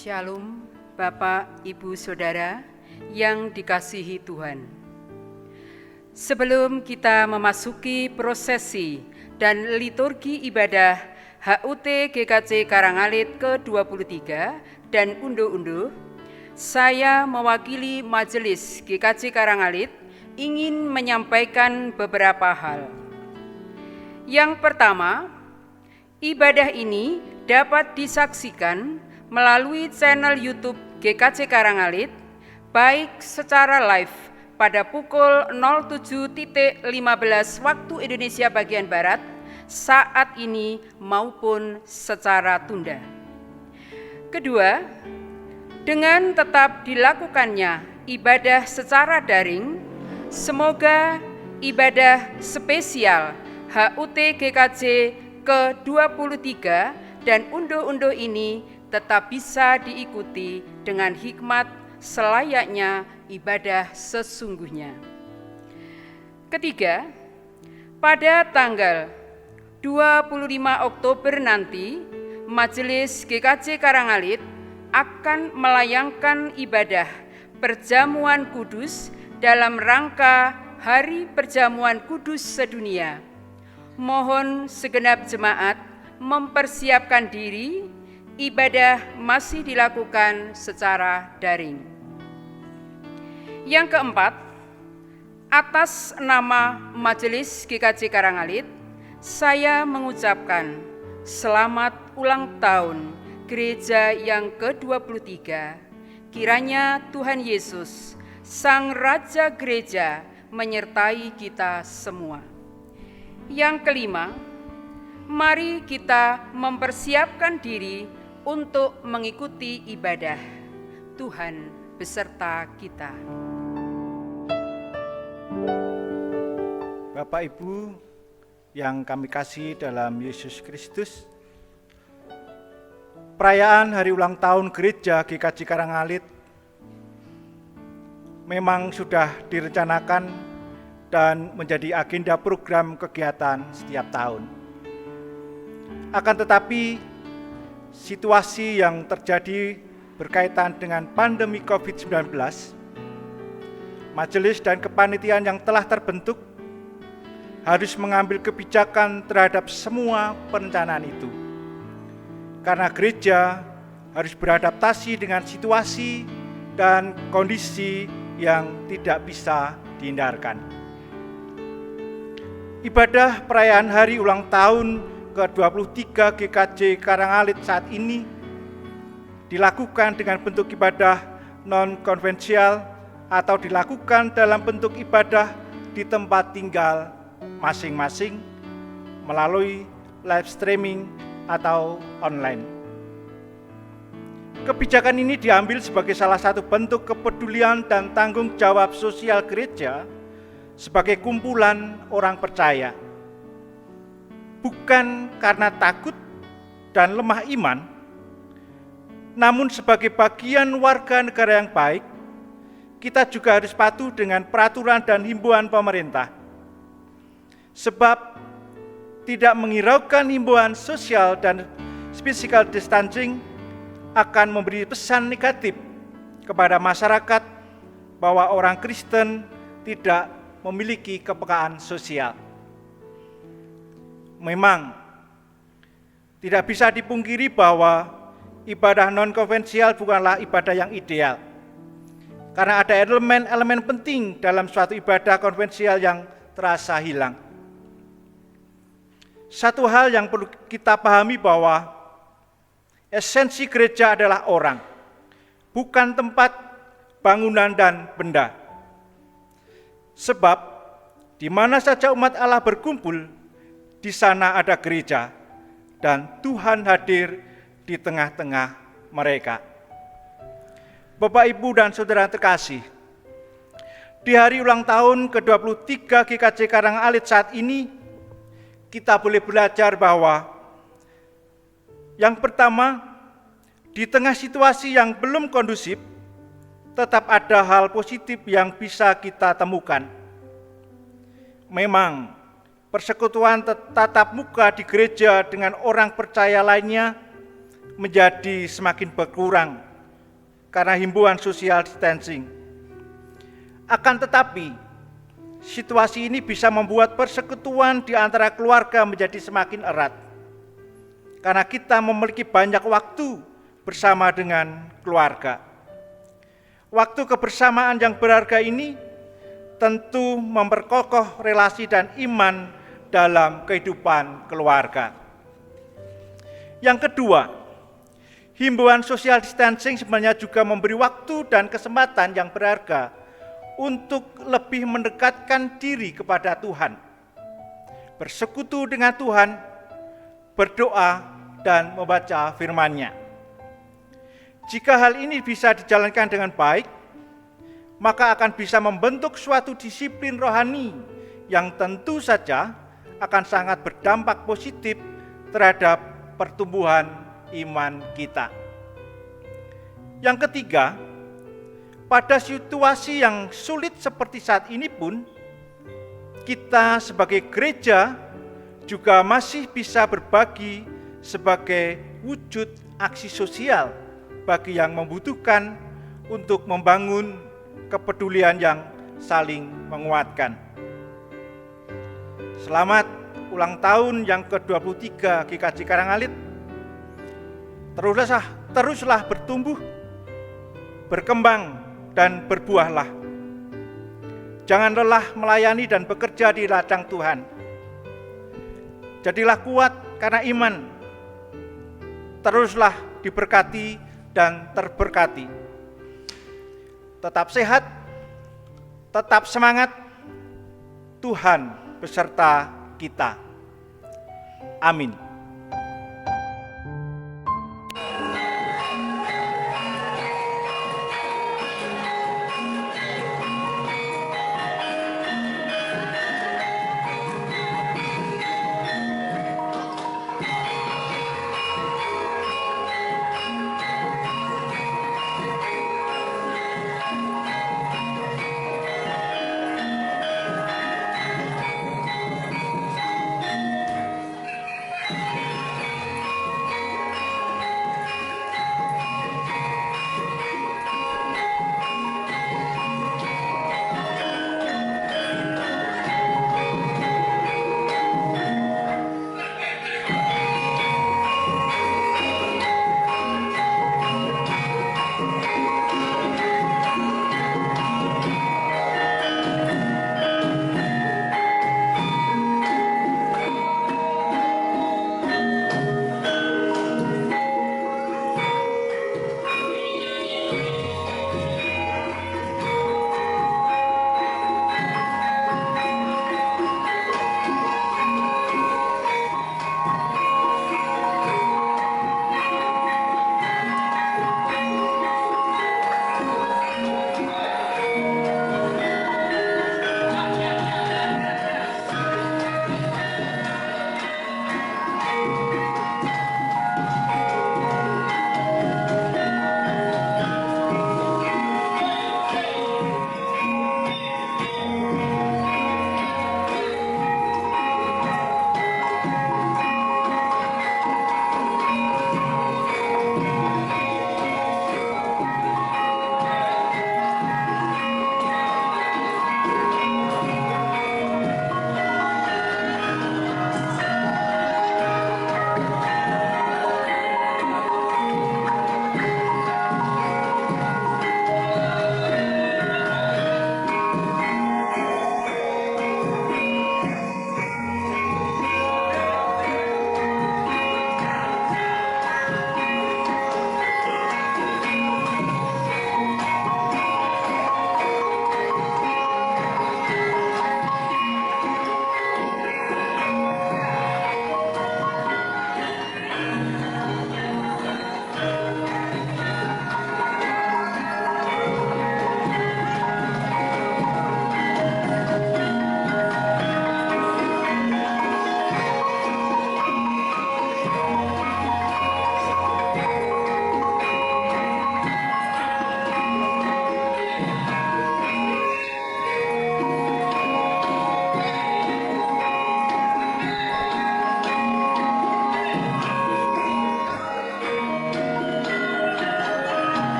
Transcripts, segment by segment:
Shalom, Bapak, Ibu, Saudara yang dikasihi Tuhan. Sebelum kita memasuki prosesi dan liturgi ibadah HUT GKJ Karangalit ke-23 dan unduh-unduh, saya mewakili Majelis GKJ Karangalit ingin menyampaikan beberapa hal. Yang pertama, ibadah ini dapat disaksikan melalui channel YouTube GKJ Karangalit, baik secara live pada pukul 07.15 waktu Indonesia bagian Barat saat ini maupun secara tunda. Kedua, dengan tetap dilakukannya ibadah secara daring, semoga ibadah spesial HUT GKJ ke-23 dan unduh-unduh ini tetap bisa diikuti dengan hikmat selayaknya ibadah sesungguhnya. Ketiga, pada tanggal 25 Oktober nanti, Majelis GKJ Karangalit akan melayangkan ibadah Perjamuan Kudus dalam rangka Hari Perjamuan Kudus Sedunia. Mohon segenap jemaat mempersiapkan diri. Ibadah masih dilakukan secara daring. Yang keempat, atas nama Majelis GKJ Karangalit, saya mengucapkan selamat ulang tahun Gereja yang ke-23. Kiranya Tuhan Yesus, Sang Raja Gereja, menyertai kita semua. Yang kelima, mari kita mempersiapkan diri untuk mengikuti ibadah. Tuhan beserta kita. Bapak Ibu yang kami kasih dalam Yesus Kristus, perayaan hari ulang tahun Gereja GKJ Karangalit memang sudah direncanakan dan menjadi agenda program kegiatan setiap tahun. Akan tetapi situasi yang terjadi berkaitan dengan pandemi COVID-19, majelis dan kepanitiaan yang telah terbentuk harus mengambil kebijakan terhadap semua perencanaan itu. Karena gereja harus beradaptasi dengan situasi dan kondisi yang tidak bisa dihindarkan. Ibadah perayaan hari ulang tahun ke-23 GKJ Karangalit saat ini dilakukan dengan bentuk ibadah non-konvensial atau dilakukan dalam bentuk ibadah di tempat tinggal masing-masing melalui live streaming atau online. Kebijakan ini diambil sebagai salah satu bentuk kepedulian dan tanggung jawab sosial gereja sebagai kumpulan orang percaya. Bukan karena takut dan lemah iman, namun sebagai bagian warga negara yang baik, kita juga harus patuh dengan peraturan dan himbauan pemerintah. Sebab tidak menghiraukan himbauan sosial dan physical distancing akan memberi pesan negatif kepada masyarakat bahwa orang Kristen tidak memiliki kepekaan sosial. Memang tidak bisa dipungkiri bahwa ibadah non-konvensial bukanlah ibadah yang ideal. Karena ada elemen-elemen penting dalam suatu ibadah konvensial yang terasa hilang. Satu hal yang perlu kita pahami bahwa esensi gereja adalah orang, bukan tempat, bangunan, dan benda. Sebab di mana saja umat Allah berkumpul, di sana ada gereja, dan Tuhan hadir di tengah-tengah mereka. Bapak, Ibu, dan Saudara terkasih, di hari ulang tahun ke-23 GKJ Karangalit saat ini, kita boleh belajar bahwa yang pertama, di tengah situasi yang belum kondusif, tetap ada hal positif yang bisa kita temukan. Memang, persekutuan tatap muka di gereja dengan orang percaya lainnya menjadi semakin berkurang karena himbauan social distancing. Akan tetapi, situasi ini bisa membuat persekutuan di antara keluarga menjadi semakin erat. Karena kita memiliki banyak waktu bersama dengan keluarga. Waktu kebersamaan yang berharga ini tentu memperkokoh relasi dan iman dalam kehidupan keluarga. Yang kedua, himbauan social distancing sebenarnya juga memberi waktu dan kesempatan yang berharga untuk lebih mendekatkan diri kepada Tuhan, bersekutu dengan Tuhan, berdoa, dan membaca firman-Nya. Jika hal ini bisa dijalankan dengan baik, maka akan bisa membentuk suatu disiplin rohani yang tentu saja akan sangat berdampak positif terhadap pertumbuhan iman kita. Yang ketiga, pada situasi yang sulit seperti saat ini pun, kita sebagai gereja juga masih bisa berbagi sebagai wujud aksi sosial bagi yang membutuhkan untuk membangun kepedulian yang saling menguatkan. Selamat ulang tahun yang ke-23 GKJ Karangalit. Teruslah bertumbuh, berkembang, dan berbuahlah. Jangan lelah melayani dan bekerja di ladang Tuhan. Jadilah kuat karena iman. Teruslah diberkati dan terberkati. Tetap sehat, tetap semangat. Tuhan beserta kita. Amin.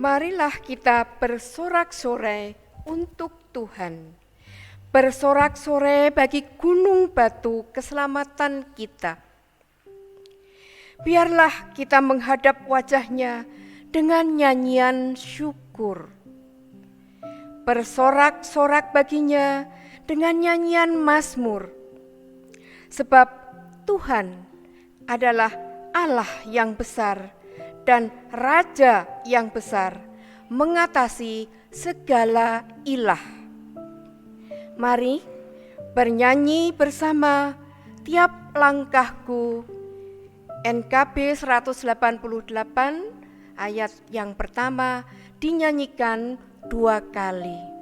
Marilah kita bersorak-sorai untuk Tuhan, bersorak-sorai bagi gunung batu keselamatan kita. Biarlah kita menghadap wajah-Nya dengan nyanyian syukur, bersorak-sorak baginya dengan nyanyian mazmur, sebab Tuhan adalah Allah yang besar dan Raja yang besar, mengatasi segala ilah. Mari bernyanyi bersama tiap langkahku. NKB 188 ayat yang pertama dinyanyikan 2 kali.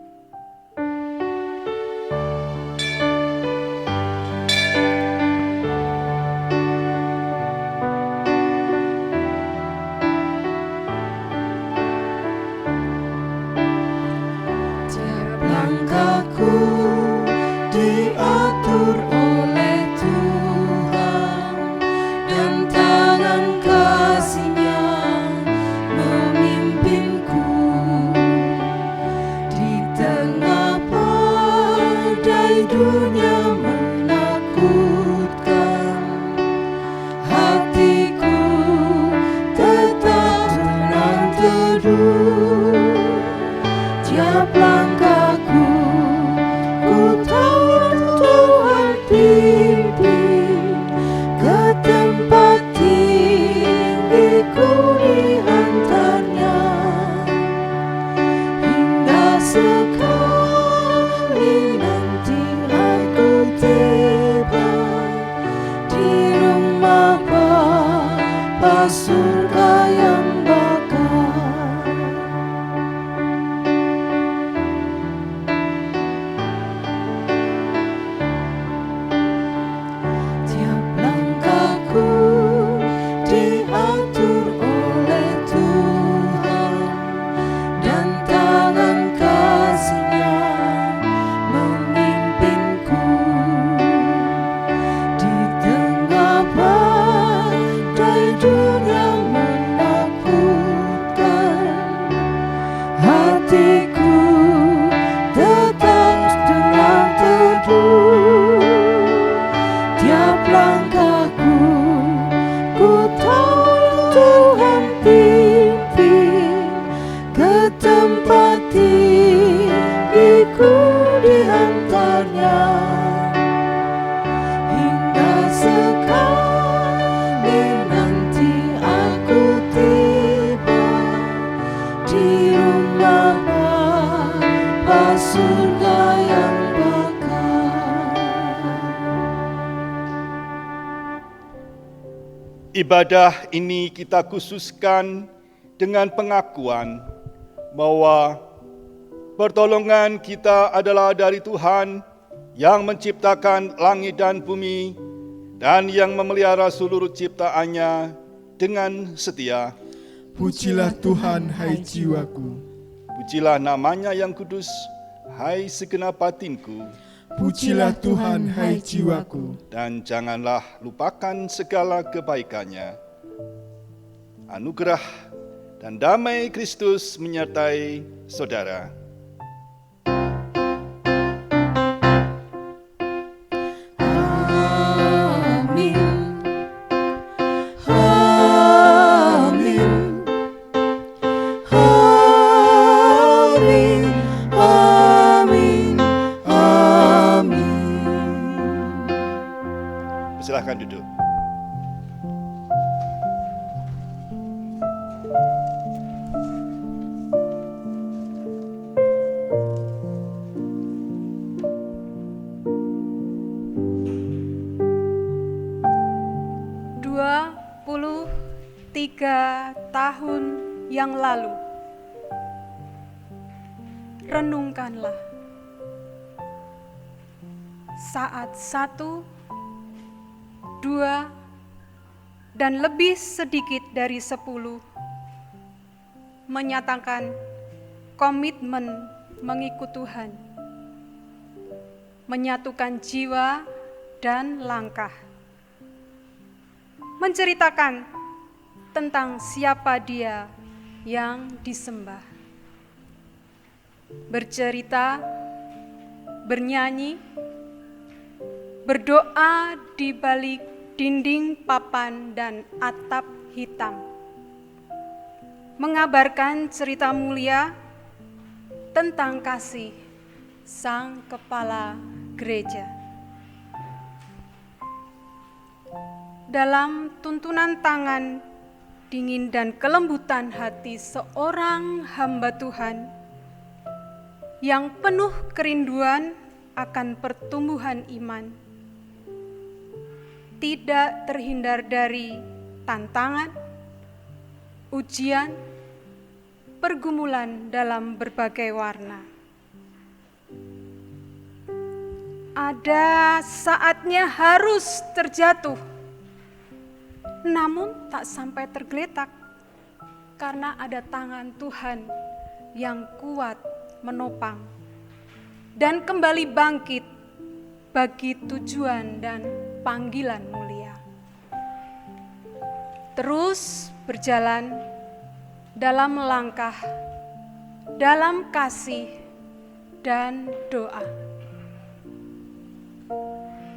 Langkahku diatur oleh Tuhan, dan tangan kasih-Nya memimpinku. Di tengah badai dunia menakutkan, hatiku tetap tenang teduh. Tiap langkahku, ku tahu Tuhan pimpin ke tempat tinggi-Ku dihantarnya, hingga sekali nanti aku tiba di rumah Bapa surga yang bakal. Diatur oleh Tuhan, dan tangan kasih-Nya memimpinku. Di tengah badai dunia menakutkan, hatiku tetap tenang teduh. Tiap langkahku, ku tahu Tuhan pimpin ke tempat tinggi-Ku dihantarnya, hingga sekali nanti aku tiba di rumah Bapa surga yang bakal. Ibadah ini kita khususkan dengan pengakuan bahwa pertolongan kita adalah dari Tuhan yang menciptakan langit dan bumi dan yang memelihara seluruh ciptaannya dengan setia. Pujilah Tuhan, hai jiwaku. Pujilah namanya yang kudus, hai segenap batinku. Pujilah Tuhan, hai jiwaku. Dan janganlah lupakan segala kebaikannya. Anugerah dan damai Kristus menyertai saudara. Amin. Amin. Amin. Amin. Amin. Silakan duduk. Tiga tahun yang lalu, renungkanlah saat 1, 2, dan lebih sedikit dari 10 menyatakan komitmen mengikut Tuhan, menyatukan jiwa dan langkah, menceritakan tentang siapa Dia yang disembah. Bercerita, bernyanyi, berdoa di balik dinding papan dan atap hitam, mengabarkan cerita mulia tentang kasih Sang Kepala Gereja. Dalam tuntunan tangan dingin dan kelembutan hati seorang hamba Tuhan yang penuh kerinduan akan pertumbuhan iman, tidak terhindar dari tantangan, ujian, pergumulan dalam berbagai warna. Ada saatnya harus terjatuh, namun tak sampai tergeletak karena ada tangan Tuhan yang kuat menopang dan kembali bangkit bagi tujuan dan panggilan mulia. Terus berjalan dalam langkah, dalam kasih dan doa.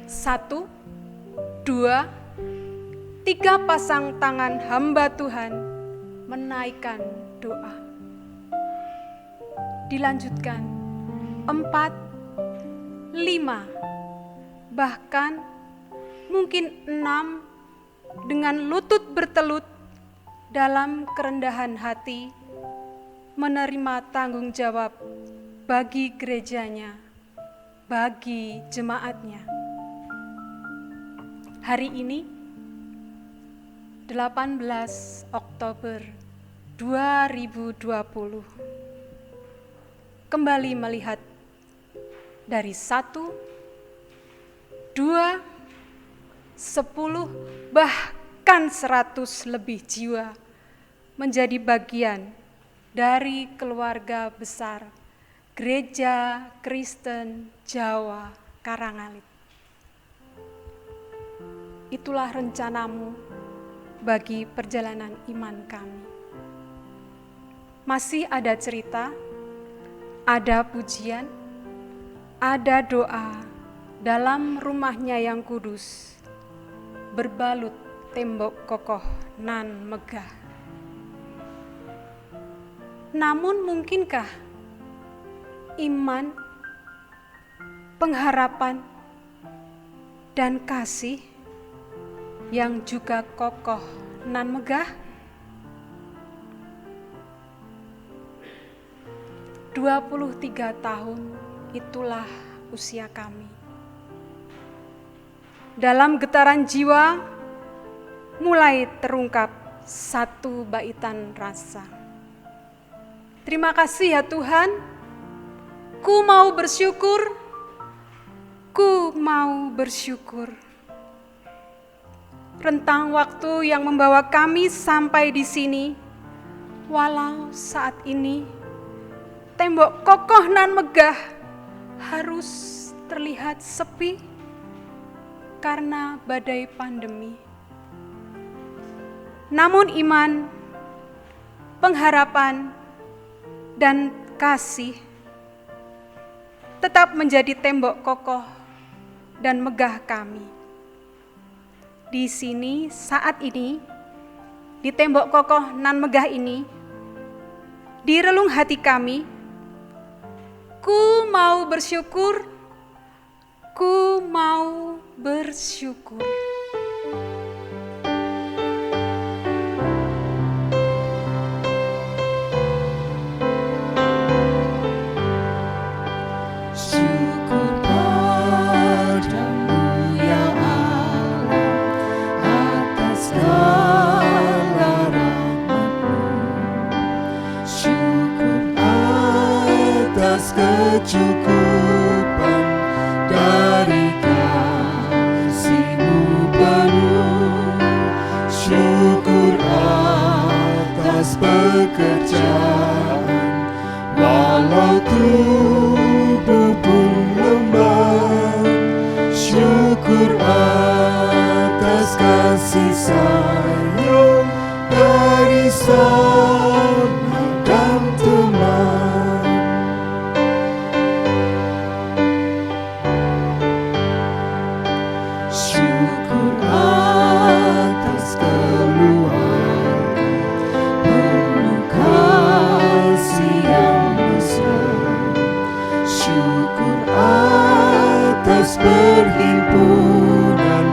1, 2, 3 pasang tangan hamba Tuhan menaikkan doa. Dilanjutkan 4, 5, bahkan mungkin 6 dengan lutut bertelut dalam kerendahan hati menerima tanggung jawab bagi gerejanya, bagi jemaatnya. Hari ini 18 Oktober 2020 kembali melihat dari 1, 2, 10 bahkan 100 lebih jiwa menjadi bagian dari keluarga besar Gereja Kristen Jawa Karangalit. Itulah rencanamu bagi perjalanan iman kami. Masih ada cerita, ada pujian, ada doa dalam rumahnya yang kudus, berbalut tembok kokoh nan megah. Namun mungkinkah iman, pengharapan, dan kasih yang juga kokoh nan megah? 23 tahun itulah usia kami. Dalam getaran jiwa mulai terungkap satu baitan rasa. Terima kasih ya Tuhan, ku mau bersyukur, ku mau bersyukur. Rentang waktu yang membawa kami sampai di sini, walau saat ini tembok kokoh nan megah harus terlihat sepi karena badai pandemi. Namun iman, pengharapan, dan kasih tetap menjadi tembok kokoh dan megah kami. Di sini saat ini, di tembok kokoh nan megah ini, di relung hati kami, ku mau bersyukur, ku mau bersyukur. Syukur padamu ya Allah atas segala rahmat-Mu. Syukur atas kecukupan dari kasih-Mu penuh. Syukur atas pekerjaan walau tubuh pun lemah. Syukur atas kasih sayang dari Sang perhimpunan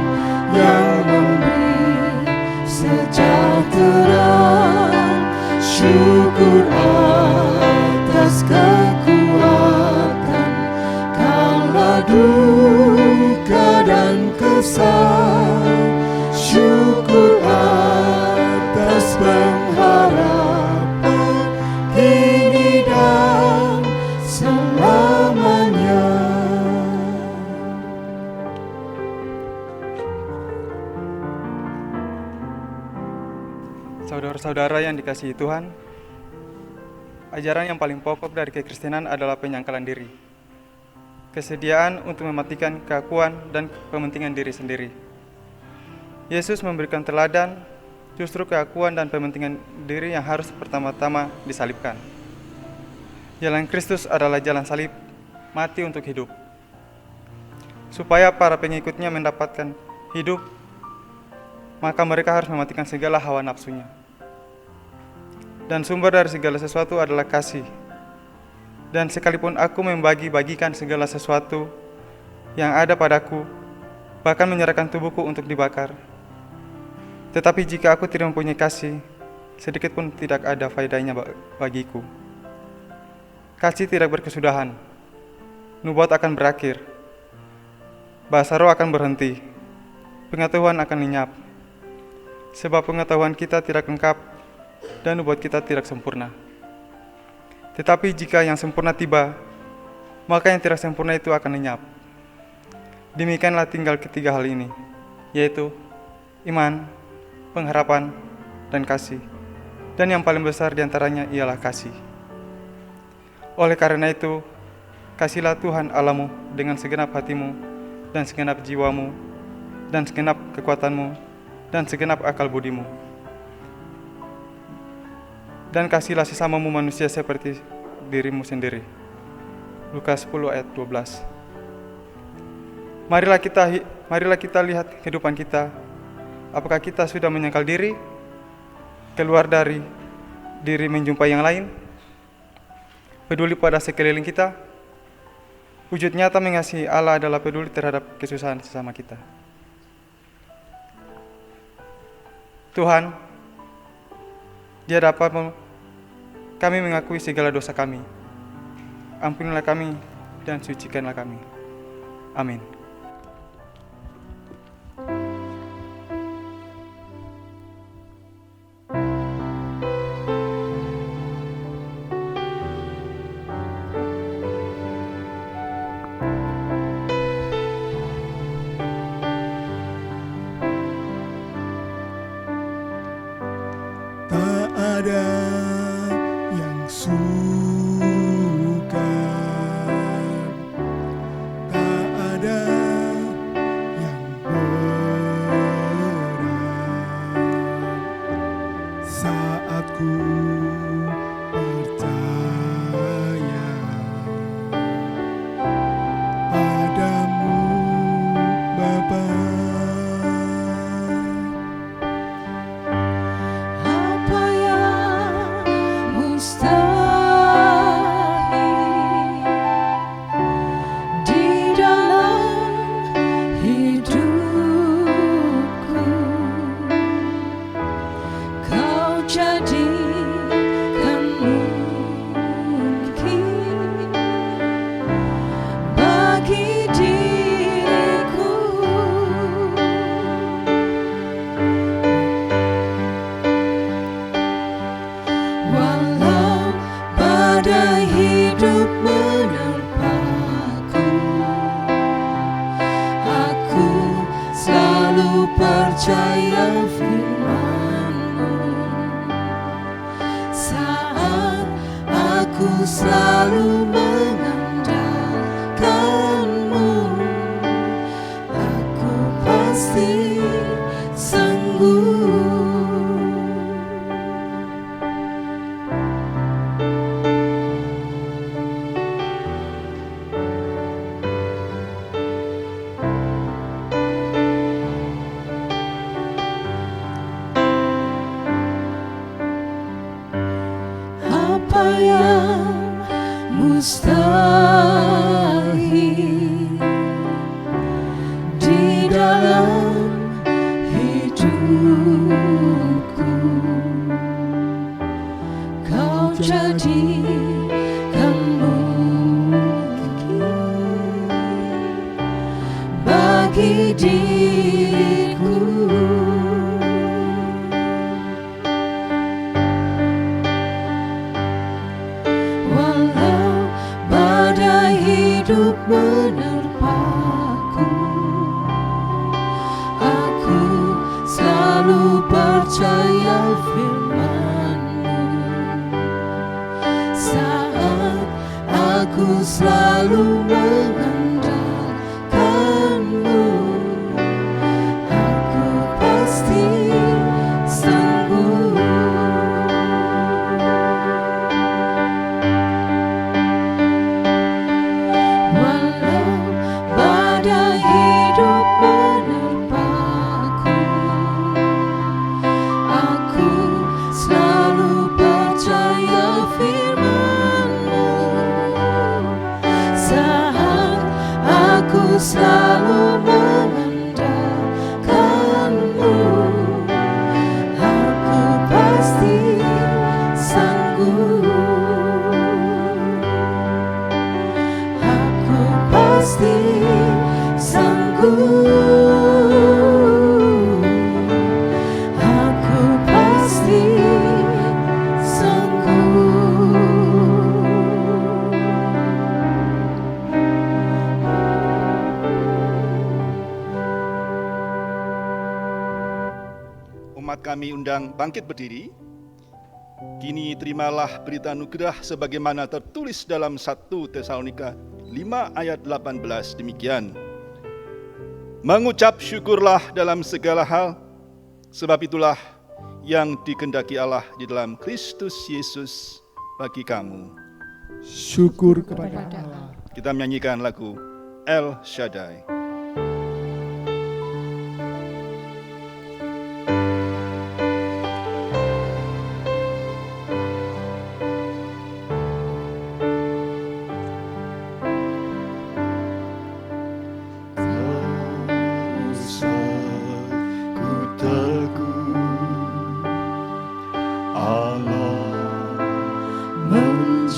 yang memberi sejahtera. Syukur atas kekuatan kala duka dan kesal. Syukur atas pengharapan kini dan selamanya. Saudara-saudara yang dikasihi Tuhan, ajaran yang paling pokok dari kekristenan adalah penyangkalan diri. Kesediaan untuk mematikan keakuan dan kepentingan diri sendiri. Yesus memberikan teladan, justru keakuan dan kepentingan diri yang harus pertama-tama disalibkan. Jalan Kristus adalah jalan salib, mati untuk hidup. Supaya para pengikutnya mendapatkan hidup, maka mereka harus mematikan segala hawa nafsunya. Dan sumber dari segala sesuatu adalah kasih. Dan sekalipun aku membagi-bagikan segala sesuatu yang ada padaku, bahkan menyerahkan tubuhku untuk dibakar, tetapi jika aku tidak mempunyai kasih, sedikit pun tidak ada faedahnya bagiku. Kasih tidak berkesudahan, nubuat akan berakhir, bahasa roh akan berhenti, pengetahuan akan lenyap, sebab pengetahuan kita tidak lengkap dan nubuat kita tidak sempurna. Tetapi jika yang sempurna tiba, maka yang tidak sempurna itu akan lenyap. Demikianlah tinggal ketiga hal ini, yaitu iman, pengharapan, dan kasih. Dan yang paling besar diantaranya ialah kasih. Oleh karena itu, kasihlah Tuhan Allahmu dengan segenap hatimu, dan segenap jiwamu, dan segenap kekuatanmu, dan segenap akal budimu. Dan kasihlah sesamamu manusia seperti dirimu sendiri. Lukas 10 ayat 12. Marilah kita lihat kehidupan kita. Apakah kita sudah menyangkal diri, keluar dari diri menjumpai yang lain, peduli pada sekeliling kita? Wujud nyata mengasihi Allah adalah peduli terhadap kesusahan sesama kita. Tuhan, di hadapan-Mu kami mengakui segala dosa kami. Ampunilah kami dan sucikanlah kami. Amin. Tak ada yang sukar, tak ada yang berat saat ku percaya padamu, Bapa. Apa yang mustahil di dalam hidupku, Kau jadikan mungkin bagi diriku. Walau badai hidup menerpaku, aku selalu percaya firman-Mu. Saat aku selalu mengandalkan-Mu, aku pasti sanggup. Apa yang mustahil jadikan mungkin bagi diriku. Walau badai hidup menerpaku, aku selalu percaya firman-Mu. Saat aku selalu mengandalkan-Mu, aku pasti sembuh. Walau badai hidup menerpaku, aku selalu percaya firman-Mu. Saat aku selalu mengandalkan-Mu, aku pasti sanggup. Aku pasti sanggup. Aku pasti sanggup. Umat kami undang bangkit berdiri. Kini terimalah berita anugerah sebagaimana tertulis dalam 1 Tesalonika 5 ayat 18 demikian. Mengucap syukurlah dalam segala hal, sebab itulah yang dikehendaki Allah di dalam Kristus Yesus bagi kamu. Syukur kepada Allah. Kita menyanyikan lagu El Shaddai.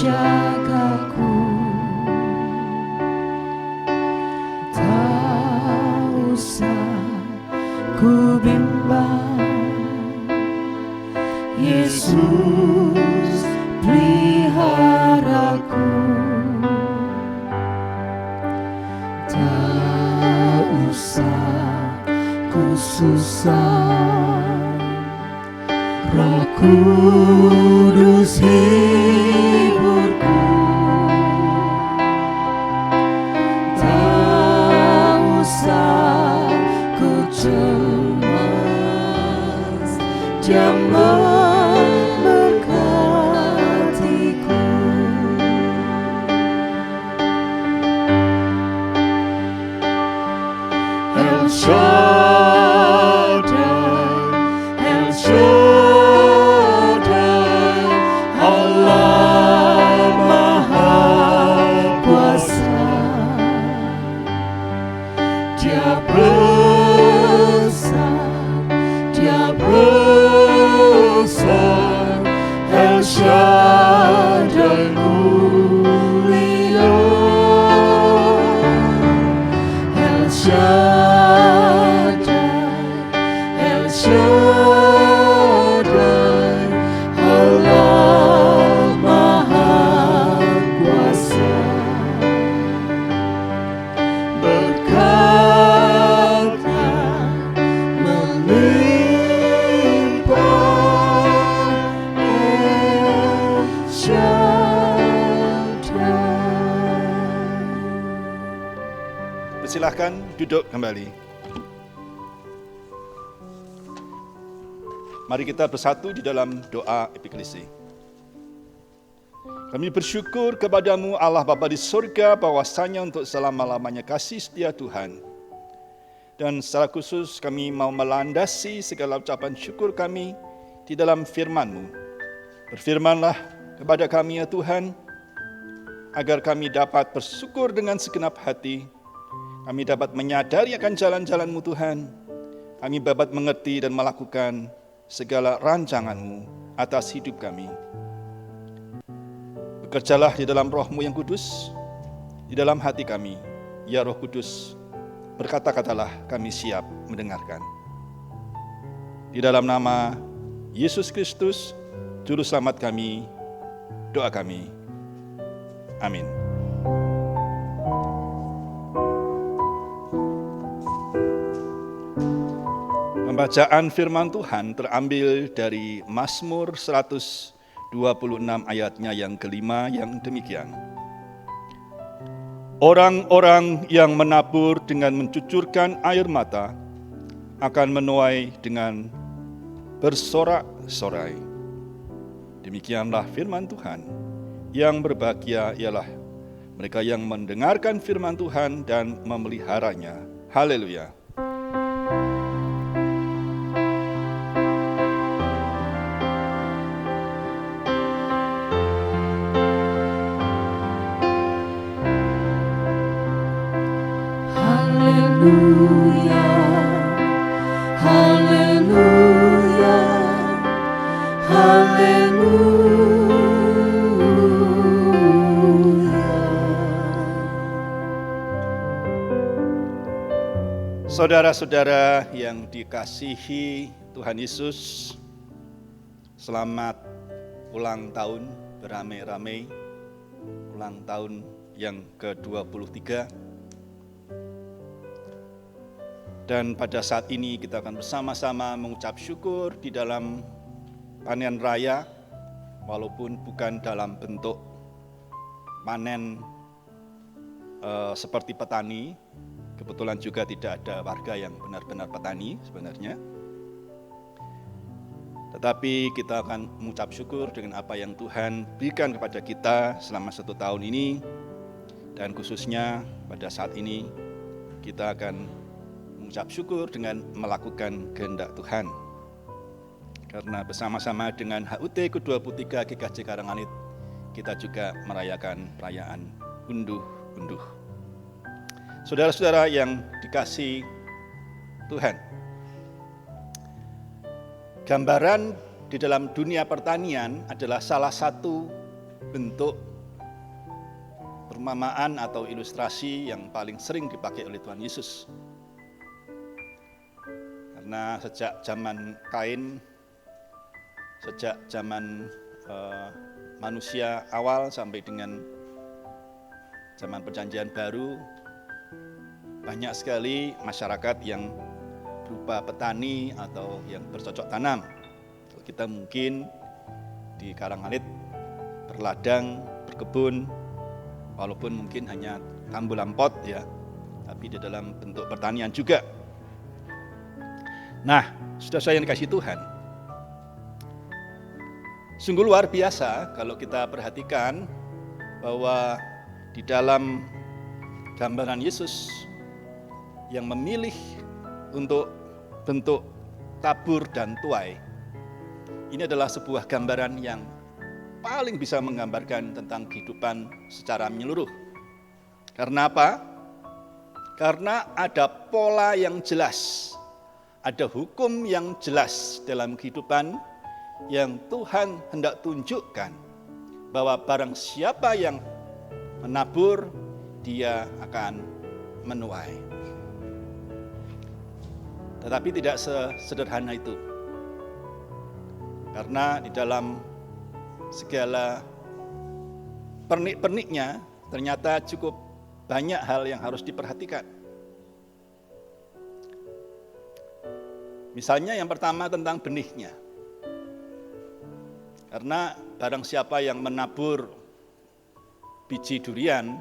Menjagaku, tak usah ku bimbang. Yesus peliharaku, tak usah ku susah. Roh Kudus hiburku, tak usah ku cemas. Dia memberkatiku. El Shaddai, El Shaddai, Allah Maha Kuasa. Dia besar, Dia besar. El Shaddai mulia, El Shaddai, El Shaddai, Allah Maha Kuasa. Berkatnya melimpah, El Shaddai. Persilahkan duduk kembali. Mari kita bersatu di dalam doa epiklesi. Kami bersyukur kepadamu Allah Bapa di surga bahwasanya untuk selama-lamanya kasih setia Tuhan. Dan secara khusus kami mau melandasi segala ucapan syukur kami di dalam firman-Mu. Berfirmanlah kepada kami ya Tuhan, agar kami dapat bersyukur dengan segenap hati. Kami dapat menyadari akan jalan-jalan-Mu Tuhan. Kami dapat mengerti dan melakukan segala rancangan-Mu atas hidup kami. Bekerjalah di dalam Roh-Mu yang kudus, di dalam hati kami. Ya Roh Kudus, berkata-katalah, kami siap mendengarkan. Di dalam nama Yesus Kristus, Juru Selamat kami, doa kami. Amin. Pembacaan firman Tuhan terambil dari Mazmur 126 ayatnya yang kelima yang demikian. Orang-orang yang menabur dengan mencucurkan air mata akan menuai dengan bersorak-sorai. Demikianlah firman Tuhan. Yang berbahagia ialah mereka yang mendengarkan firman Tuhan dan memeliharanya. Haleluya. Haleluya, haleluya, haleluya. Saudara-saudara yang dikasihi Tuhan Yesus, selamat ulang tahun beramai-ramai, ulang tahun yang ke-23. Dan pada saat ini kita akan bersama-sama mengucap syukur di dalam panen raya, walaupun bukan dalam bentuk panen seperti petani. Kebetulan juga tidak ada warga yang benar-benar petani sebenarnya. Tetapi kita akan mengucap syukur dengan apa yang Tuhan berikan kepada kita selama 1 tahun ini. Dan khususnya pada saat ini kita akan mengucap syukur dengan melakukan kehendak Tuhan. Karena bersama-sama dengan HUT ke-23 GKJ Karanganylit, kita juga merayakan perayaan unduh-unduh. Saudara-saudara yang dikasihi Tuhan, gambaran di dalam dunia pertanian adalah salah satu bentuk perumpamaan atau ilustrasi yang paling sering dipakai oleh Tuhan Yesus. Karena sejak zaman Kain, sejak zaman manusia awal sampai dengan zaman Perjanjian Baru, banyak sekali masyarakat yang berupa petani atau yang bercocok tanam. Kalau kita mungkin di Karanganylit berladang, berkebun, walaupun mungkin hanya tambulan pot ya, tapi di dalam bentuk pertanian juga. Nah, saudara saya yang dikasihi Tuhan, sungguh luar biasa kalau kita perhatikan bahwa di dalam gambaran Yesus yang memilih untuk bentuk tabur dan tuai, ini adalah sebuah gambaran yang paling bisa menggambarkan tentang kehidupan secara menyeluruh. Karena apa? Karena ada pola yang jelas, ada hukum yang jelas dalam kehidupan yang Tuhan hendak tunjukkan bahwa barang siapa yang menabur, dia akan menuai. Tetapi tidak sesederhana itu. Karena di dalam segala pernik-perniknya ternyata cukup banyak hal yang harus diperhatikan. Misalnya yang pertama tentang benihnya. Karena barang siapa yang menabur biji durian,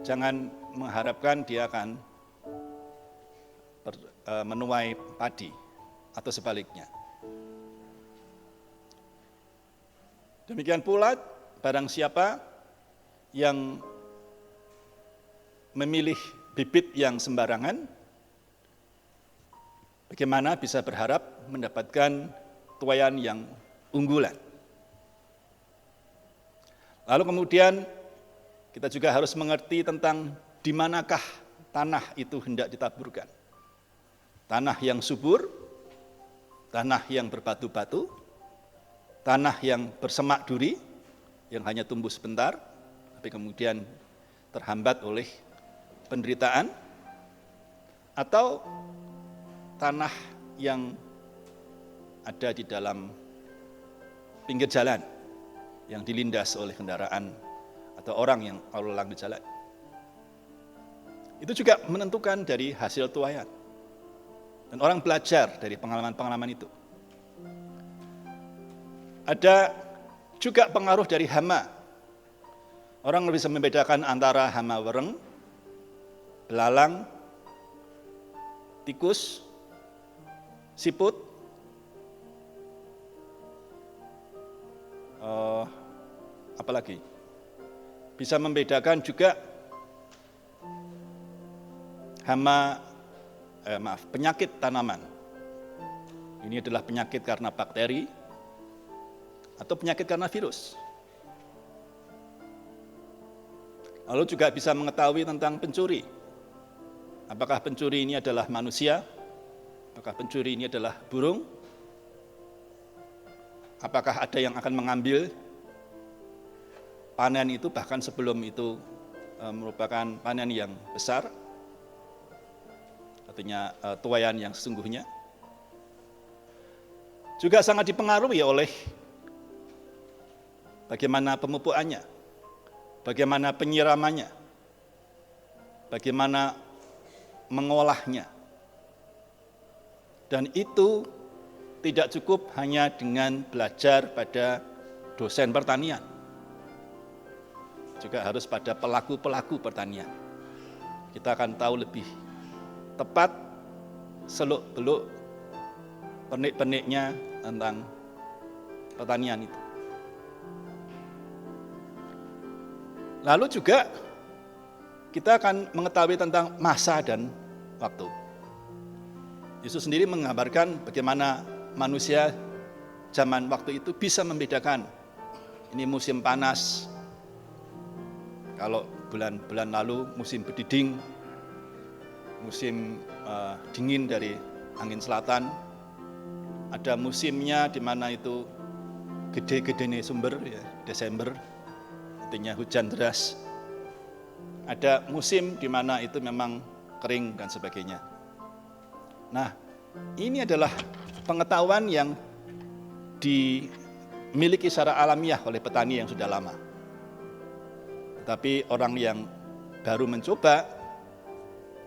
jangan mengharapkan dia akan menuai padi atau sebaliknya. Demikian pula barang siapa yang memilih bibit yang sembarangan, bagaimana bisa berharap mendapatkan tuaian yang unggulan. Lalu kemudian kita juga harus mengerti tentang di manakah tanah itu hendak ditaburkan. Tanah yang subur, tanah yang berbatu-batu, tanah yang bersemak duri, yang hanya tumbuh sebentar, tapi kemudian terhambat oleh penderitaan, atau tanah yang ada di dalam pinggir jalan yang dilindas oleh kendaraan atau orang yang lalu lalang di jalan. Itu juga menentukan dari hasil tuaian. Dan orang belajar dari pengalaman-pengalaman itu. Ada juga pengaruh dari hama. Orang bisa membedakan antara hama wereng, belalang, tikus, siput, apalagi bisa membedakan juga penyakit tanaman. Ini adalah penyakit karena bakteri atau penyakit karena virus. Lalu juga bisa mengetahui tentang pencuri. Apakah pencuri ini adalah manusia? Apakah pencuri ini adalah burung? Apakah ada yang akan mengambil panen itu bahkan sebelum itu merupakan panen yang besar? Artinya tuaian yang sesungguhnya. Juga sangat dipengaruhi oleh bagaimana pemupukannya, bagaimana penyiramannya, bagaimana mengolahnya. Dan itu tidak cukup hanya dengan belajar pada dosen pertanian. Juga harus pada pelaku-pelaku pertanian. Kita akan tahu lebih tepat seluk-beluk pernik-perniknya tentang pertanian itu. Lalu juga kita akan mengetahui tentang masa dan waktu. Yesus sendiri menggambarkan bagaimana manusia zaman waktu itu bisa membedakan ini musim panas. Kalau bulan-bulan lalu musim berdiding, musim dingin dari angin selatan. Ada musimnya di mana itu gede-gede sumber, ya, Desember, artinya hujan deras. Ada musim di mana itu memang kering dan sebagainya. Nah, ini adalah pengetahuan yang dimiliki secara alamiah oleh petani yang sudah lama. Tetapi orang yang baru mencoba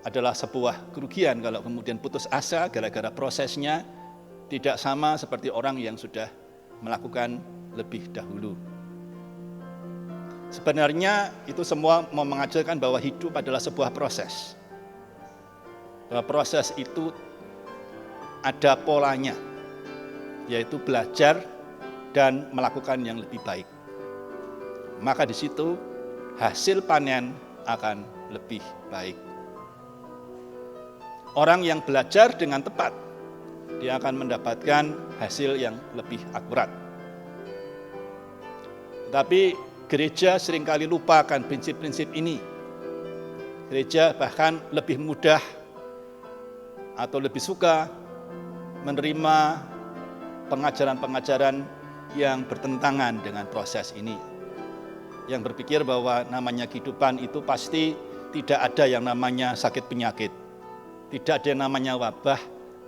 adalah sebuah kerugian kalau kemudian putus asa gara-gara prosesnya tidak sama seperti orang yang sudah melakukan lebih dahulu. Sebenarnya itu semua mau mengajarkan bahwa hidup adalah sebuah proses. Bahwa proses itu ada polanya, yaitu belajar dan melakukan yang lebih baik. Maka di situ hasil panen akan lebih baik. Orang yang belajar dengan tepat, dia akan mendapatkan hasil yang lebih akurat. Tapi gereja seringkali lupakan prinsip-prinsip ini. Gereja bahkan lebih mudah atau lebih suka menerima pengajaran-pengajaran yang bertentangan dengan proses ini. Yang berpikir bahwa namanya kehidupan itu pasti tidak ada yang namanya sakit penyakit. Tidak ada yang namanya wabah,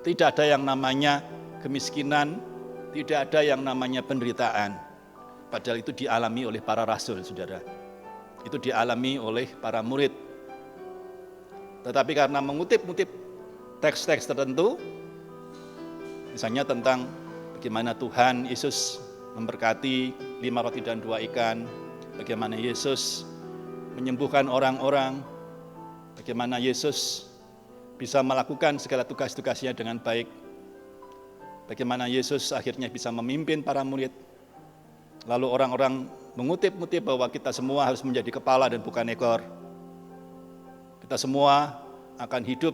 tidak ada yang namanya kemiskinan, tidak ada yang namanya penderitaan. Padahal itu dialami oleh para rasul, saudara. Itu dialami oleh para murid. Tetapi karena mengutip-ngutip teks-teks tertentu, misalnya tentang bagaimana Tuhan Yesus memberkati 5 roti dan 2 ikan, bagaimana Yesus menyembuhkan orang-orang, bagaimana Yesus bisa melakukan segala tugas-tugasnya dengan baik, bagaimana Yesus akhirnya bisa memimpin para murid. Lalu orang-orang mengutip-ngutip bahwa kita semua harus menjadi kepala dan bukan ekor. Kita semua akan hidup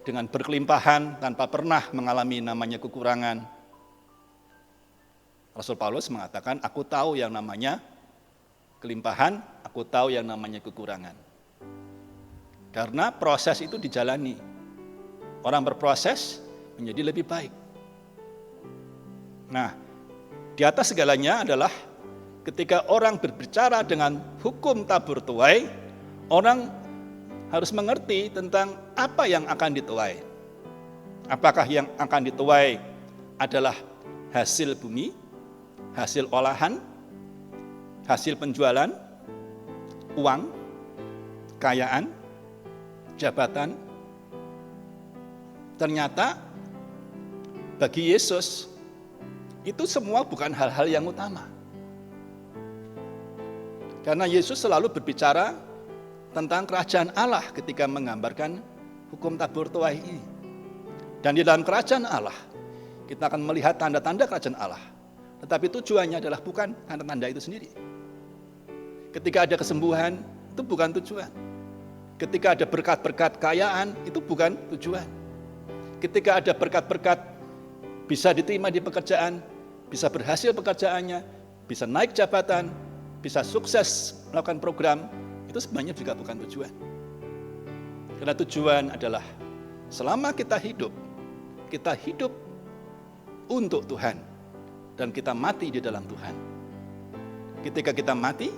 dengan berkelimpahan tanpa pernah mengalami namanya kekurangan. Rasul Paulus mengatakan, aku tahu yang namanya kelimpahan, aku tahu yang namanya kekurangan. Karena proses itu dijalani. Orang berproses menjadi lebih baik. Nah, di atas segalanya adalah ketika orang berbicara dengan hukum tabur tuai, orang harus mengerti tentang apa yang akan dituai. Apakah yang akan dituai adalah hasil bumi, hasil olahan, hasil penjualan, uang, kekayaan, jabatan. Ternyata bagi Yesus itu semua bukan hal-hal yang utama. Karena Yesus selalu berbicara tentang kerajaan Allah ketika menggambarkan hukum tabur tuai ini. Dan di dalam kerajaan Allah kita akan melihat tanda-tanda kerajaan Allah. Tetapi tujuannya adalah bukan tanda-tanda itu sendiri. Ketika ada kesembuhan, itu bukan tujuan. Ketika ada berkat-berkat kekayaan, itu bukan tujuan. Ketika ada berkat-berkat bisa diterima di pekerjaan, bisa berhasil pekerjaannya, bisa naik jabatan, bisa sukses melakukan program, itu sebenarnya juga bukan tujuan. Karena tujuan adalah selama kita hidup untuk Tuhan, dan kita mati di dalam Tuhan. Ketika kita mati,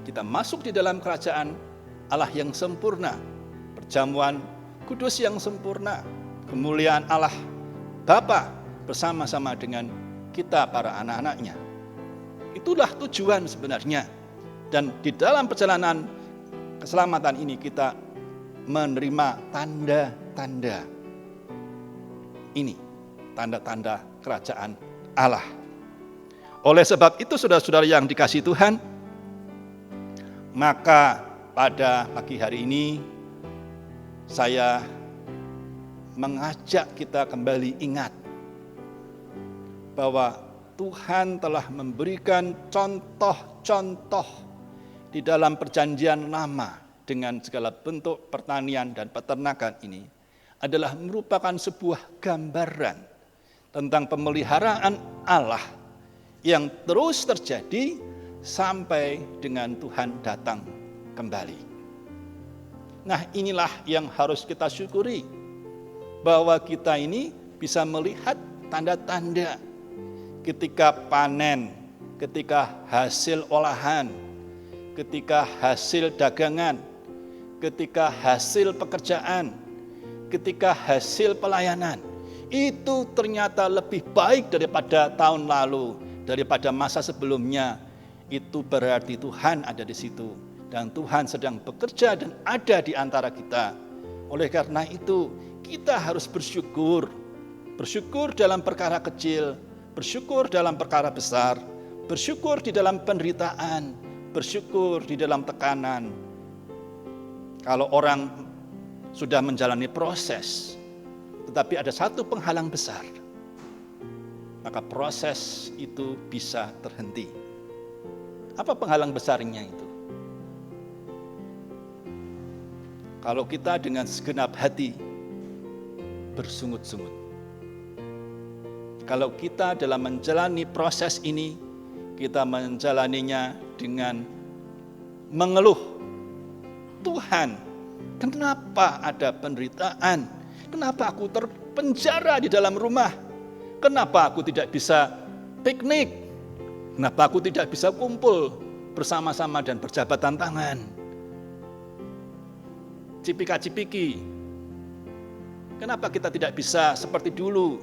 kita masuk di dalam kerajaan Allah yang sempurna, perjamuan kudus yang sempurna, kemuliaan Allah Bapa bersama-sama dengan kita para anak-anaknya. Itulah tujuan sebenarnya. Dan di dalam perjalanan keselamatan ini kita menerima tanda-tanda ini, tanda-tanda kerajaan Allah. Oleh sebab itu saudara-saudara yang dikasihi Tuhan, maka pada pagi hari ini saya mengajak kita kembali ingat bahwa Tuhan telah memberikan contoh-contoh di dalam perjanjian lama dengan segala bentuk pertanian dan peternakan ini adalah merupakan sebuah gambaran tentang pemeliharaan Allah yang terus terjadi sampai dengan Tuhan datang kembali. Nah, inilah yang harus kita syukuri, bahwa kita ini bisa melihat tanda-tanda ketika panen, ketika hasil olahan, ketika hasil dagangan, ketika hasil pekerjaan, ketika hasil pelayanan, itu ternyata lebih baik daripada tahun lalu, daripada masa sebelumnya. Itu berarti Tuhan ada di situ, dan Tuhan sedang bekerja dan ada di antara kita. Oleh karena itu, kita harus bersyukur. Bersyukur dalam perkara kecil, bersyukur dalam perkara besar, bersyukur di dalam penderitaan, bersyukur di dalam tekanan. Kalau orang sudah menjalani proses, tetapi ada satu penghalang besar, maka proses itu bisa terhenti. Apa penghalang besarnya itu? Kalau kita dengan segenap hati bersungut-sungut, kalau kita dalam menjalani proses ini, kita menjalaninya dengan mengeluh, Tuhan, kenapa ada penderitaan? Kenapa aku terpenjara di dalam rumah? Kenapa aku tidak bisa piknik? Kenapa aku tidak bisa kumpul bersama-sama dan berjabatan tangan? Cipika-cipiki. Kenapa kita tidak bisa seperti dulu?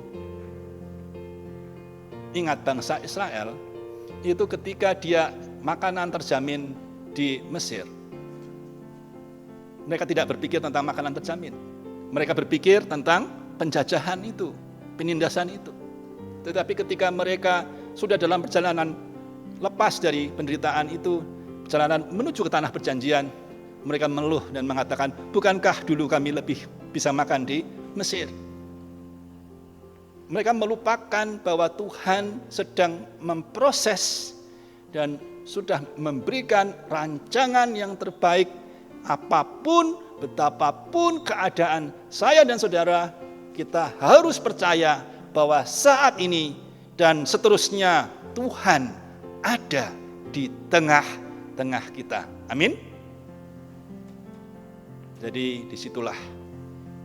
Ingat bangsa Israel, itu ketika dia makanan terjamin di Mesir, mereka tidak berpikir tentang makanan terjamin. Mereka berpikir tentang penjajahan itu, penindasan itu. Tetapi ketika mereka sudah dalam perjalanan lepas dari penderitaan itu, perjalanan menuju ke tanah perjanjian, mereka mengeluh dan mengatakan, bukankah dulu kami lebih bisa makan di Mesir? Mereka melupakan bahwa Tuhan sedang memproses dan sudah memberikan rancangan yang terbaik. Apapun, betapapun keadaan saya dan saudara, kita harus percaya bahwa saat ini dan seterusnya Tuhan ada di tengah-tengah kita. Amin. Jadi disitulah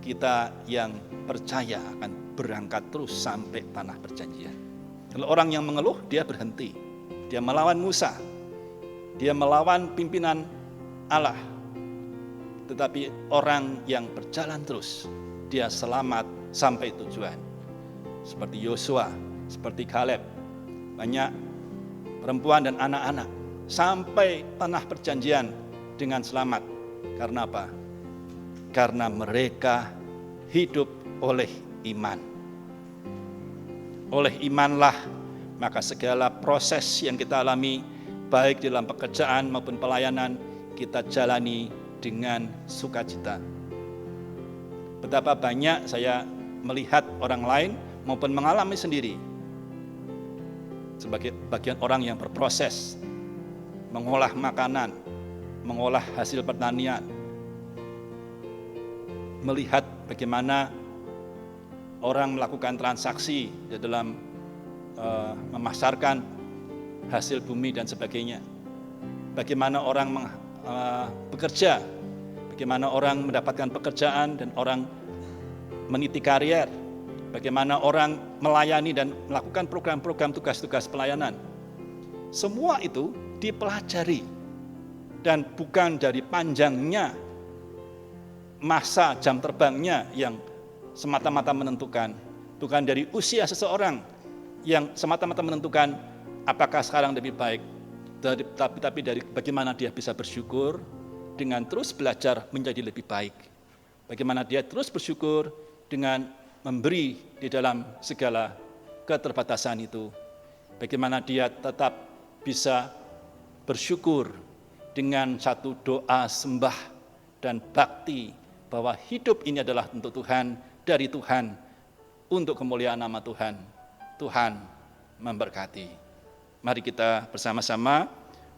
kita yang percaya akan berangkat terus sampai tanah perjanjian. Kalau orang yang mengeluh, dia berhenti. Dia melawan Musa. dia melawan pimpinan Allah. Tetapi orang yang berjalan terus, dia selamat sampai tujuan. Seperti Yosua, seperti Kaleb, banyak perempuan dan anak-anak sampai tanah perjanjian dengan selamat. Karena apa? Karena mereka hidup oleh iman. Oleh imanlah maka segala proses yang kita alami, baik dalam pekerjaan maupun pelayanan, kita jalani dengan sukacita. Betapa banyak saya melihat orang lain maupun mengalami sendiri sebagai bagian orang yang berproses, mengolah makanan, mengolah hasil pertanian, melihat bagaimana orang melakukan transaksi di dalam memasarkan hasil bumi dan sebagainya. Bagaimana orang bekerja, bagaimana orang mendapatkan pekerjaan dan orang meniti karier, bagaimana orang melayani dan melakukan program-program tugas-tugas pelayanan. Semua itu dipelajari dan bukan dari panjangnya masa jam terbangnya yang semata-mata menentukan, bukan dari usia seseorang yang semata-mata menentukan apakah sekarang lebih baik, tapi dari bagaimana dia bisa bersyukur dengan terus belajar menjadi lebih baik. Bagaimana dia terus bersyukur dengan memberi di dalam segala keterbatasan itu. Bagaimana dia tetap bisa bersyukur dengan satu doa sembah dan bakti bahwa hidup ini adalah untuk Tuhan, dari Tuhan, untuk kemuliaan nama Tuhan. Tuhan memberkati. Mari kita bersama-sama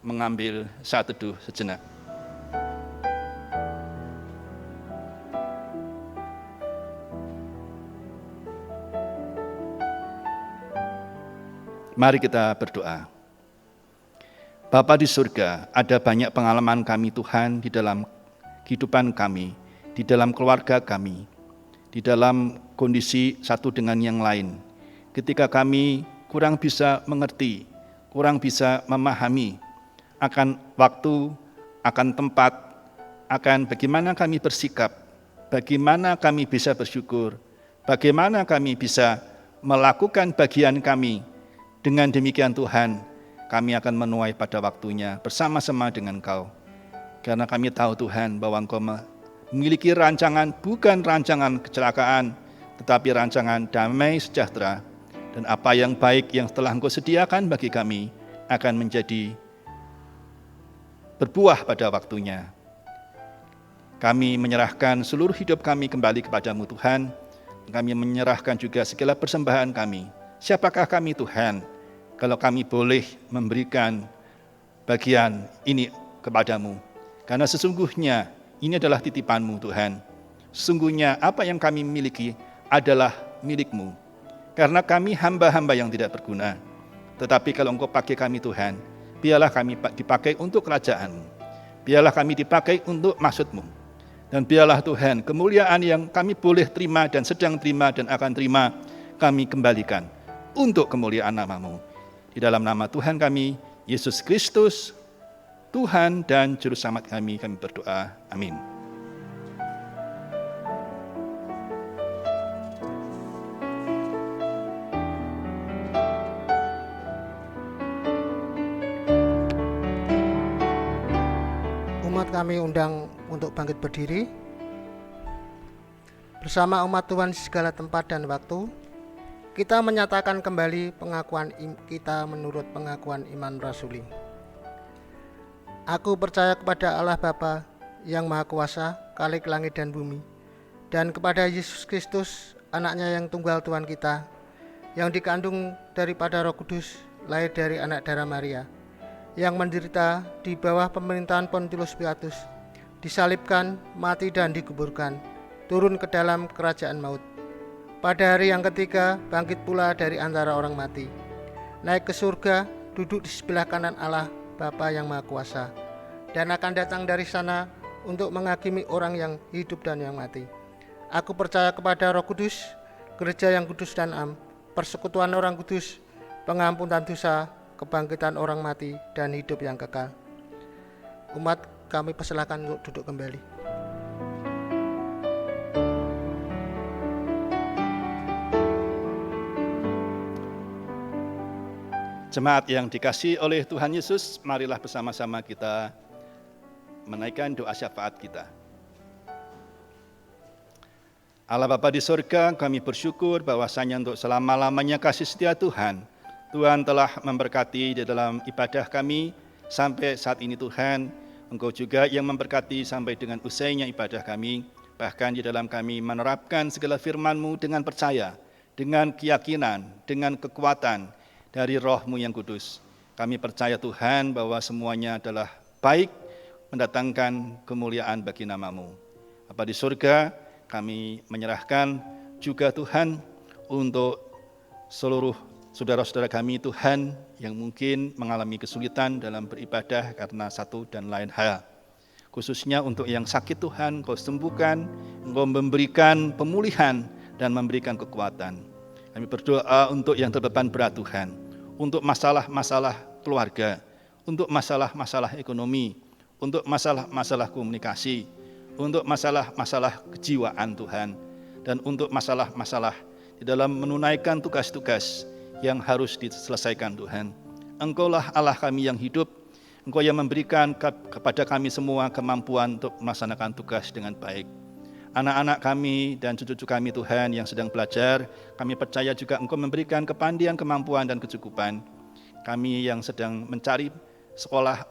mengambil saat teduh sejenak. Mari kita berdoa. Bapa di surga, ada banyak pengalaman kami Tuhan di dalam kehidupan kami, di dalam keluarga kami, di dalam kondisi satu dengan yang lain. Ketika kami kurang bisa mengerti, kurang bisa memahami akan waktu, akan tempat, akan bagaimana kami bersikap, bagaimana kami bisa bersyukur, bagaimana kami bisa melakukan bagian kami. Dengan demikian Tuhan, kami akan menuai pada waktunya bersama-sama dengan Engkau. Karena kami tahu Tuhan bahwa Engkau memiliki rancangan, bukan rancangan kecelakaan, tetapi rancangan damai sejahtera. Dan apa yang baik yang telah Engkau sediakan bagi kami akan menjadi berbuah pada waktunya. Kami menyerahkan seluruh hidup kami kembali kepadamu Tuhan. Kami menyerahkan juga segala persembahan kami. Siapakah kami Tuhan, kalau kami boleh memberikan bagian ini kepadamu? Karena sesungguhnya ini adalah titipanmu Tuhan. Sesungguhnya apa yang kami miliki adalah milikmu. Karena kami hamba-hamba yang tidak berguna. Tetapi kalau Engkau pakai kami Tuhan, biarlah kami dipakai untuk kerajaan-Mu. Biarlah kami dipakai untuk maksud-Mu. Dan biarlah Tuhan, kemuliaan yang kami boleh terima dan sedang terima dan akan terima, kami kembalikan untuk kemuliaan nama-Mu. Di dalam nama Tuhan kami, Yesus Kristus, Tuhan dan Juru Selamat kami berdoa. Amin. Umat kami undang untuk bangkit berdiri. Bersama umat Tuhan di segala tempat dan waktu, kita menyatakan kembali pengakuan kita menurut pengakuan iman rasuli. Aku percaya kepada Allah Bapa yang Maha Kuasa, Khalik langit dan bumi, dan kepada Yesus Kristus, anaknya yang tunggal Tuhan kita, yang dikandung daripada Roh Kudus, lahir dari anak darah Maria, yang menderita di bawah pemerintahan Pontius Pilatus, disalibkan, mati dan dikuburkan, turun ke dalam kerajaan maut. Pada hari yang ketiga, bangkit pula dari antara orang mati, naik ke surga, duduk di sebelah kanan Allah Bapa yang Maha Kuasa, dan akan datang dari sana untuk menghakimi orang yang hidup dan yang mati. Aku percaya kepada Roh Kudus, gereja yang kudus dan am, persekutuan orang kudus, pengampunan dosa, kebangkitan orang mati, dan hidup yang kekal. Umat kami persilahkan untuk duduk kembali. Jemaat yang dikasihi oleh Tuhan Yesus, marilah bersama-sama kita menaikkan doa syafaat kita. Allah Bapa di surga, kami bersyukur bahwasanya untuk selama-lamanya kasih setia Tuhan telah memberkati di dalam ibadah kami sampai saat ini Tuhan. Engkau juga yang memberkati sampai dengan usainya ibadah kami, bahkan di dalam kami menerapkan segala firman-Mu dengan percaya, dengan keyakinan, dengan kekuatan dari Roh-Mu yang kudus. Kami percaya Tuhan bahwa semuanya adalah baik, mendatangkan kemuliaan bagi nama-Mu. Bapa di surga, kami menyerahkan juga Tuhan untuk seluruh saudara-saudara kami Tuhan yang mungkin mengalami kesulitan dalam beribadah karena satu dan lain hal. Khususnya untuk yang sakit Tuhan, Kau sembuhkan, Engkau memberikan pemulihan dan memberikan kekuatan. Kami berdoa untuk yang terbeban berat Tuhan, untuk masalah-masalah keluarga, untuk masalah-masalah ekonomi, untuk masalah-masalah komunikasi, untuk masalah-masalah kejiwaan Tuhan, dan untuk masalah-masalah di dalam menunaikan tugas-tugas yang harus diselesaikan Tuhan. Engkaulah Allah kami yang hidup, Engkau yang memberikan kepada kami semua kemampuan untuk melaksanakan tugas dengan baik. Anak-anak kami dan cucu-cucu kami Tuhan yang sedang belajar, kami percaya juga Engkau memberikan kepandian, kemampuan dan kecukupan. Kami yang sedang mencari sekolah,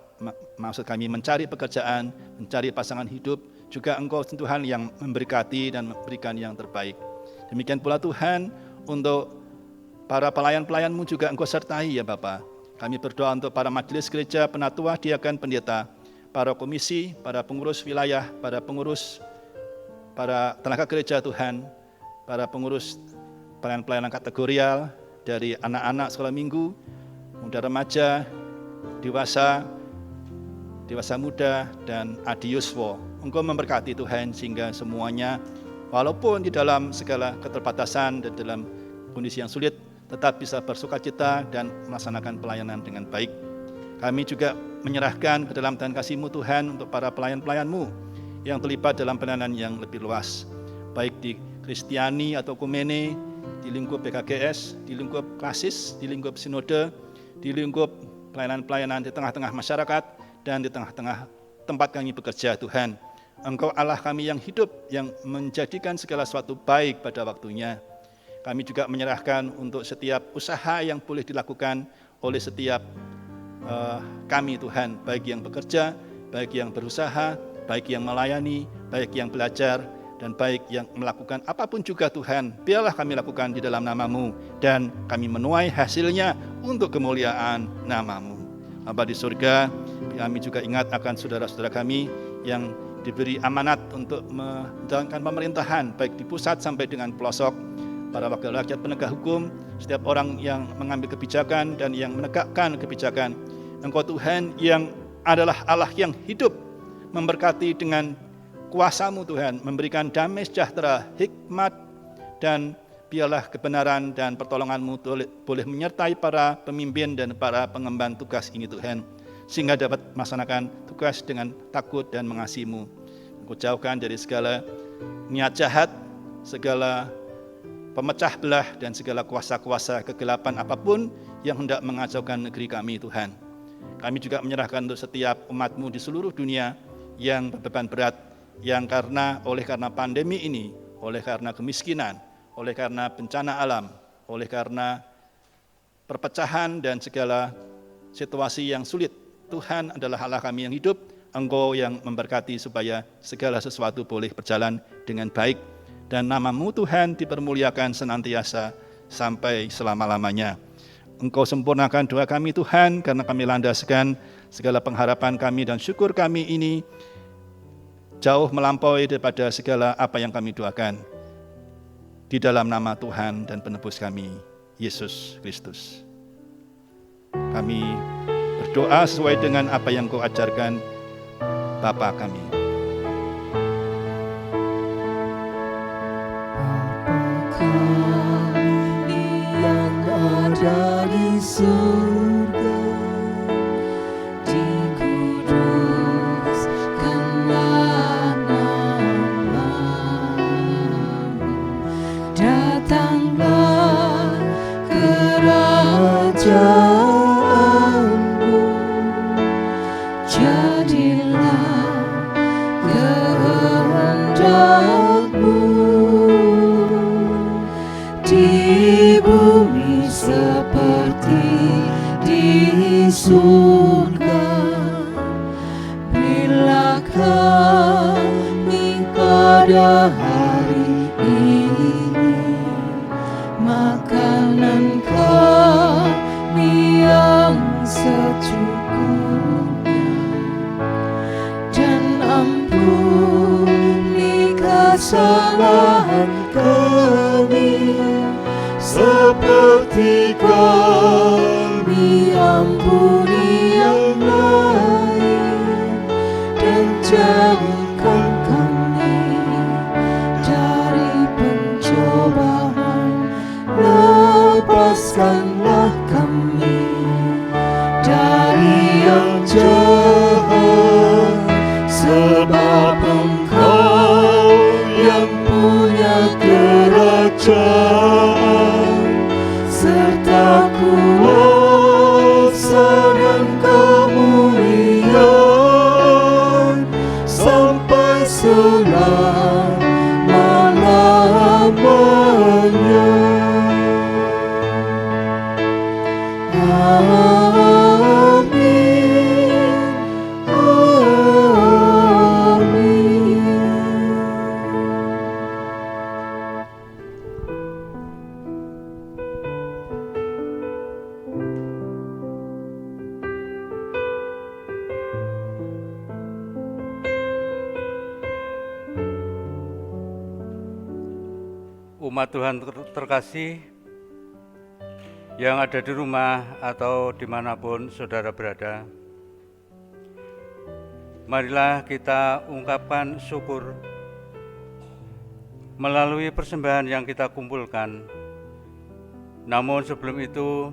maksud kami mencari pekerjaan, mencari pasangan hidup, juga Engkau Tuhan yang memberkati dan memberikan yang terbaik. Demikian pula Tuhan, untuk para pelayan-pelayan-Mu juga Engkau sertai ya Bapa. Kami berdoa untuk para majelis gereja, penatua, diakan, pendeta, para komisi, para pengurus wilayah, para tenaga gereja Tuhan, para pengurus pelayanan kategorial dari anak-anak sekolah minggu, muda remaja, dewasa muda, dan adiuswo. Engkau memberkati Tuhan sehingga semuanya walaupun di dalam segala keterbatasan dan dalam kondisi yang sulit tetap bisa bersukacita dan melaksanakan pelayanan dengan baik. Kami juga menyerahkan ke dalam tangan kasih-Mu Tuhan untuk para pelayan-pelayan-Mu yang terlibat dalam pelayanan yang lebih luas, baik di Kristiani atau Kumene, di lingkup PKGS, di lingkup klasis, di lingkup sinode, di lingkup pelayanan-pelayanan di tengah-tengah masyarakat, dan di tengah-tengah tempat kami bekerja Tuhan. Engkau Allah kami yang hidup, yang menjadikan segala sesuatu baik pada waktunya. Kami juga menyerahkan untuk setiap usaha yang boleh dilakukan oleh setiap kami Tuhan, baik yang bekerja, baik yang berusaha, baik yang melayani, baik yang belajar, dan baik yang melakukan apapun juga Tuhan, biarlah kami lakukan di dalam nama-Mu, dan kami menuai hasilnya untuk kemuliaan nama-Mu. Bapa di surga, kami juga ingat akan saudara-saudara kami yang diberi amanat untuk menjalankan pemerintahan, baik di pusat sampai dengan pelosok, para wakil rakyat penegak hukum, setiap orang yang mengambil kebijakan dan yang menegakkan kebijakan. Engkau Tuhan yang adalah Allah yang hidup, memberkati dengan kuasa-Mu Tuhan, memberikan damai sejahtera, hikmat, dan biarlah kebenaran dan pertolongan-Mu boleh menyertai para pemimpin dan para pengemban tugas ini Tuhan, sehingga dapat melaksanakan tugas dengan takut dan mengasihi-Mu. Engkau jauhkan dari segala niat jahat, segala pemecah belah, dan segala kuasa-kuasa kegelapan apapun yang hendak mengacaukan negeri kami Tuhan. Kami juga menyerahkan untuk setiap umat-Mu di seluruh dunia yang berbeban berat, yang oleh karena pandemi ini, oleh karena kemiskinan, oleh karena bencana alam, oleh karena perpecahan dan segala situasi yang sulit, Tuhan adalah Allah kami yang hidup, Engkau yang memberkati supaya segala sesuatu boleh berjalan dengan baik, dan nama-Mu Tuhan dipermuliakan senantiasa sampai selama-lamanya. Engkau sempurnakan doa kami Tuhan, karena kami landaskan segala pengharapan kami dan syukur kami ini jauh melampaui daripada segala apa yang kami doakan. Di dalam nama Tuhan dan penebus kami, Yesus Kristus. Kami berdoa sesuai dengan apa yang Kau ajarkan, Bapa kami. Ada di surga, dikuduskan surga. Bila kami pada hari ini makanan kami yang secukupnya, dan ampuni kesalahan kami seperti kami ampuni yang lain, dan jauhkan kami dari pencobaan, lepaskanlah kami dari yang jahat, sebab Engkau yang punya kerajaan serta kuasa dan kemuliaan sampai selama-lamanya. Amin. Amin. Umat Tuhan terkasih yang ada di rumah atau dimanapun saudara berada, marilah kita ungkapkan syukur melalui persembahan yang kita kumpulkan. Namun sebelum itu,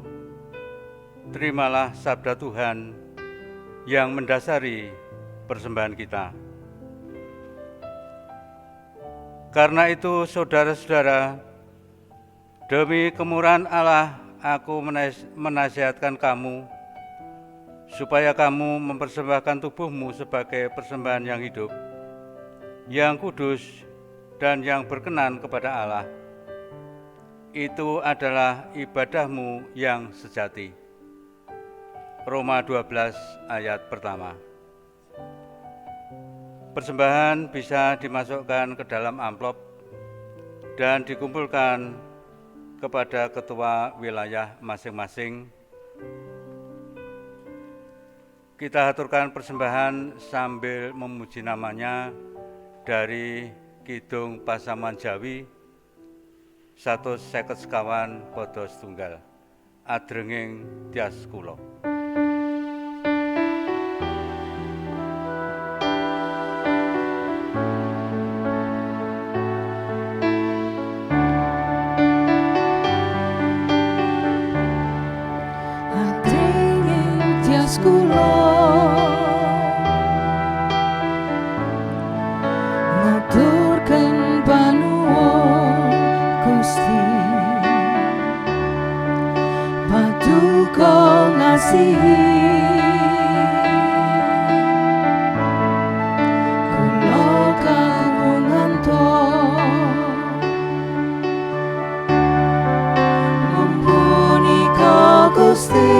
terimalah sabda Tuhan yang mendasari persembahan kita. Karena itu, saudara-saudara, demi kemurahan Allah, aku menasihatkan kamu, supaya kamu mempersembahkan tubuhmu sebagai persembahan yang hidup, yang kudus, dan yang berkenan kepada Allah. Itu adalah ibadahmu yang sejati. Roma 12 ayat pertama. Persembahan bisa dimasukkan ke dalam amplop dan dikumpulkan kepada ketua wilayah masing-masing. Kita aturkan persembahan sambil memuji namanya dari Kidung Pasaman Jawi 150 sekawan podo setunggal. Adrenging tias kula. Ngaturkan panuwun Gusti, paduka ngasihi kula kagungan mumpuni ka Gusti,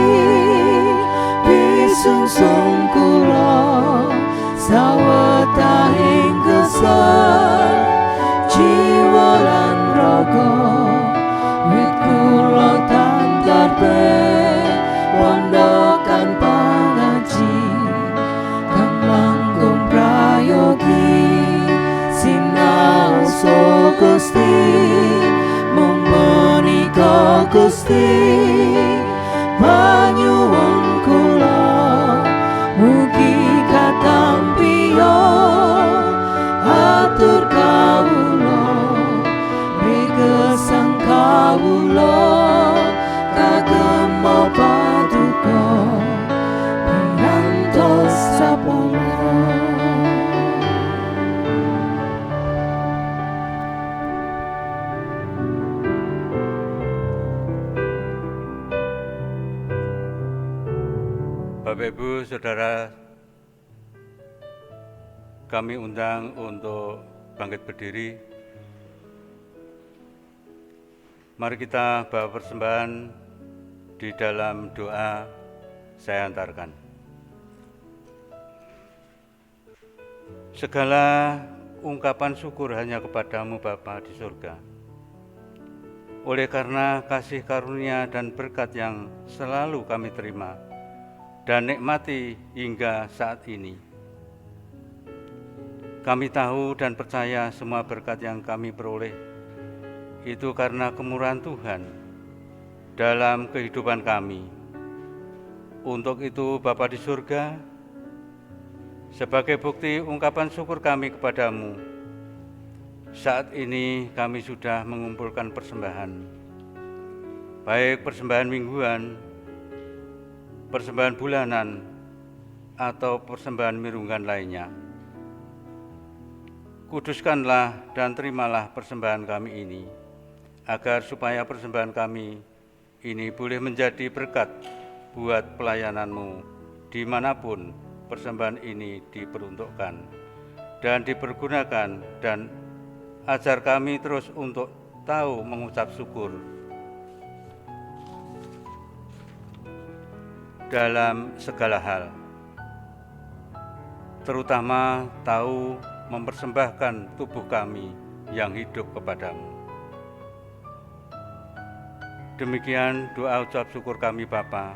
bisungsung kula sawetahing gesang jiwa lan raga, wit kula tantarpe pondokan pangaji kang langkung prayogi sinau so Gusti, mung menika Gusti panyuwun kula mugi katampiya atur kawula mrigesang kawula kagem paduka pirantos sapala. Bapak Ibu, Saudara, kami undang untuk bangkit berdiri. Mari kita bawa persembahan di dalam doa saya antarkan. Segala ungkapan syukur hanya kepadamu Bapa di surga. Oleh karena kasih karunia dan berkat yang selalu kami terima dan nikmati hingga saat ini. Kami tahu dan percaya semua berkat yang kami peroleh itu karena kemurahan Tuhan dalam kehidupan kami. Untuk itu Bapa di surga, sebagai bukti ungkapan syukur kami kepadamu, saat ini kami sudah mengumpulkan persembahan, baik persembahan mingguan, persembahan bulanan, atau persembahan mirunggan lainnya. Kuduskanlah dan terimalah persembahan kami ini, agar supaya persembahan kami ini boleh menjadi berkat buat pelayananmu dimanapun persembahan ini diperuntukkan dan dipergunakan, dan ajar kami terus untuk tahu mengucap syukur dalam segala hal, terutama tahu mempersembahkan tubuh kami yang hidup kepadamu. Demikian doa ucap syukur kami Bapa.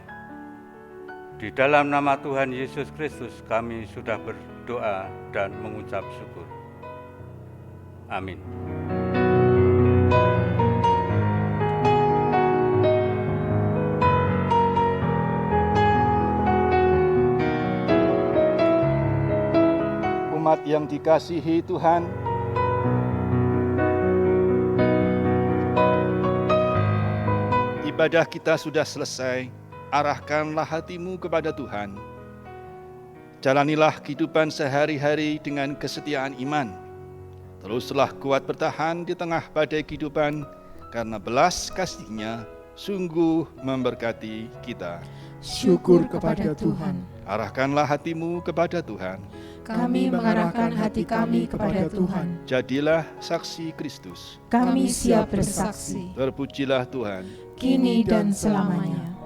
Di dalam nama Tuhan Yesus Kristus kami sudah berdoa dan mengucap syukur. Amin. Umat yang dikasihi Tuhan, ibadah kita sudah selesai. Arahkanlah hatimu kepada Tuhan. Jalanilah kehidupan sehari-hari dengan kesetiaan iman. Teruslah kuat bertahan di tengah badai kehidupan, karena belas kasih-Nya sungguh memberkati kita. Syukur kepada Tuhan. Arahkanlah hatimu kepada Tuhan. Kami mengarahkan hati kami kepada Tuhan. Jadilah saksi Kristus. Kami siap bersaksi. Terpujilah Tuhan, Kini dan selamanya.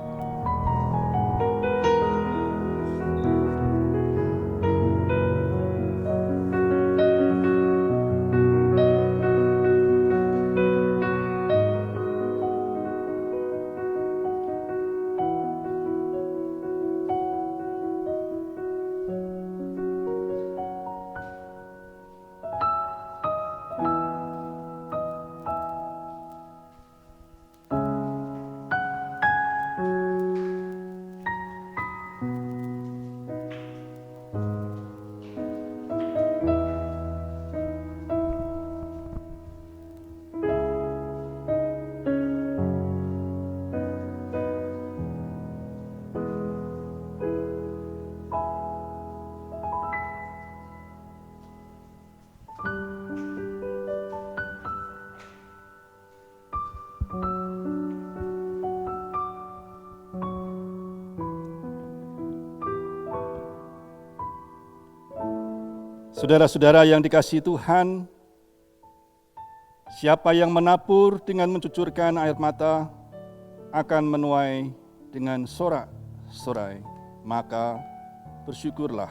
saudara-saudara yang dikasihi Tuhan, siapa yang menabur dengan mencucurkan air mata akan menuai dengan sorak-sorai, maka bersyukurlah.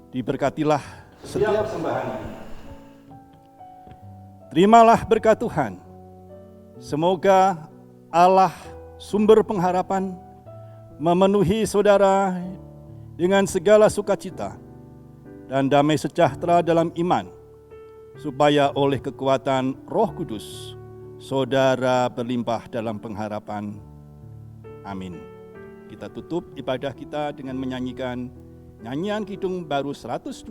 Diberkatilah setiap sembahan. Terimalah berkat Tuhan. Semoga Allah sumber pengharapan memenuhi saudara dengan segala sukacita dan damai sejahtera dalam iman, supaya oleh kekuatan Roh Kudus saudara berlimpah dalam pengharapan. Amin. Kita tutup ibadah kita dengan menyanyikan nyanyian Kidung Baru 128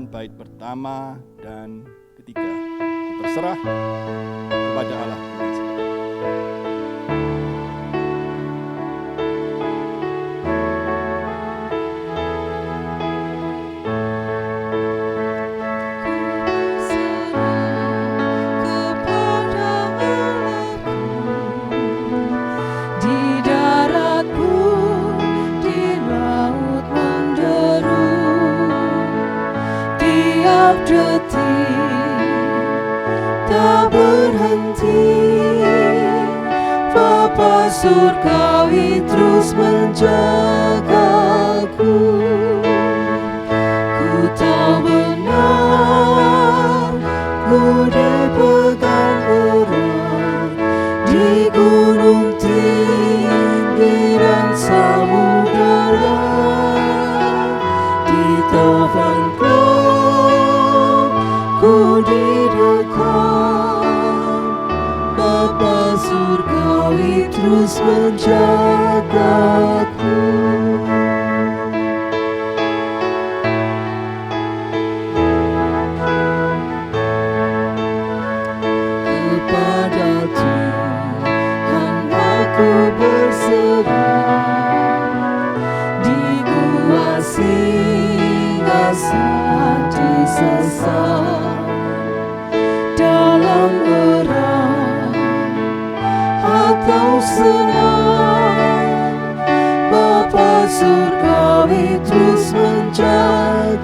bait pertama dan ketiga. Ku berserah kepada Allah. Tak berhenti, Bapa Surgawi terus menjagaku. terus menjagaku. Kepada Tuhan aku berseru, di gua singgah hati sesat, dalam erang atau senang, Bapa surgawi terus menjagaku.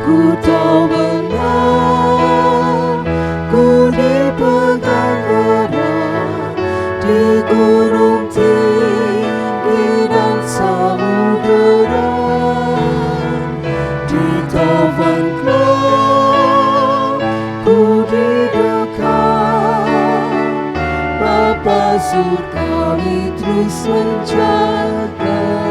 Ku tahu benar, ku dipegang erat di gunung tinggi dan samudera, di taufan gelap ku didekat, Bapa surgawi terus menjaga.